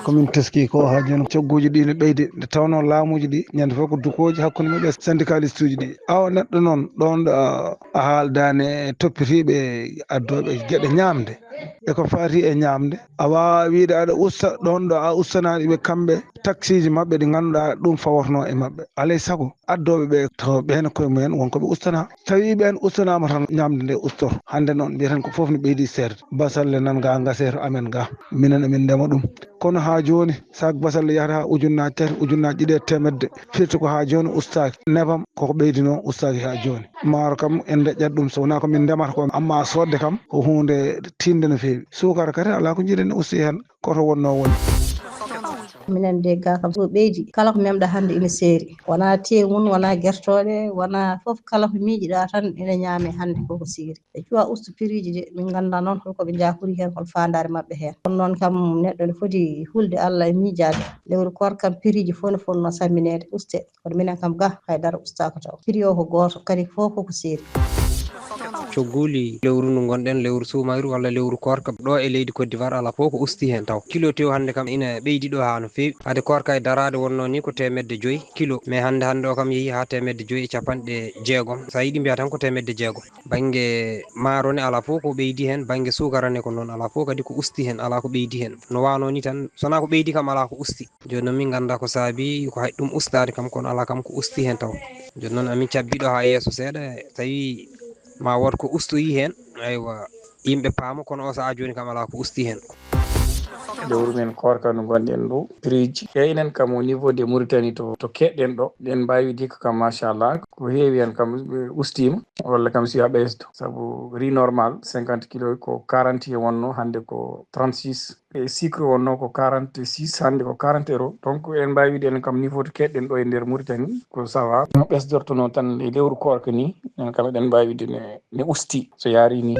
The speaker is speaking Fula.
komin teski ko ha joni cogguji ɗi ne ɓeydi nde tawno laamuji ɗi ñande fof ko dukoji hakkude mabɓe syndicaliste uji ɗi awa neɗɗo noon ɗon ɗo a haaldani toppitiɓe addoɓe gueɗe ñamde eko fati e ñamde a wawa wiide aɗa usta ɗon ɗo a ustanaɗiɓe kamɓe taxiji mabɓe ɗi ganduɗa ɗum fawatno e mabɓe alay saago addoɓe ɓe taw ɓen koye mumen wonkoɓe ustana tawi ɓen ustanama tan ñamde nde usto hande noon mbiyaten ko foof ne ɓeydi serde basalle nan ga gaseto amen ga minen emin ndema ɗum kono ha joni sac basalle yahata ha ujunnaje tati ujunnaje ɗiɗi e temedde firti ko ha joni ustaki nebam koko ɓeydino ustaki ha joni maaro kam en deƴƴat ɗum so wona komin ndemata ko amma sodde kam ko hunde tinde no fewi sukara kadi ala ko jiiɗen usti hen koto wonno woni minen de ga kam so ɓeydi kala ko memɗa hande ina seeri wona teemum wona guertoɗe wona foof kala ko miijiɗa tan ina ñaame hande koko seeri ɓe cuwa ustu prix ji de min ganda noon holkoɓe jakori hen hol fandare mabɓe hen kono noon kam neɗɗo ne foti hulde Allah e miijade lewru koor kam prix ji fof ne fonno samminede uste kono minen kam ga haydara ustaka taw prix o ko goto kadi fof koko seeri cogguli lewru ndu gonɗen lewru suumayru walla lewru korka ɗo e leydi Côte d'Ivoire ala fof ko usti hen taw kilo tew hande kam ina ɓeydi ɗo ha no fewi hade korka e darade wonno ni ko 100 kilo mais hande o kam yeehi ha 150 sa yiiɗi mbiya tan ko 600 banggue maarone ala fof ko ɓeydi hen banggue sukarane ko noon ala fof kadi ko usti hen ala ko ɓeydi hen no wano ni tan sona ko ɓeydi kam ala ko usti joni noon min ganda ko saabi ko hay ɗum ustade kam kono ala kam ko usti hen taw joni noon amin cabbiɗo ha yeeso seeɗa tawi ma wot ko ustoyi hen aywa yimɓe paama kono o saaha joni kam ala ko usti hen lewru men korka no gonɗen ɗo prix ji enen kam au niveau de Mauritanie to keɗɗen ɗo ɗen mbawi dikka kam machallah ko heewi hen kam ustima walla kam si a ɓeysto saabu riz normal 50 kilos ko 40 wonno hande ko 36 e sucre wonno ko 46 hande ko 40 euros donc en mbawi wiide enen kam niveau to keɗɗen ɗo e nder Mauritanie ko sawa no ɓesdortono tan e lewru korka ni en kam eɗen mbawi wiide ne usti so yaari ni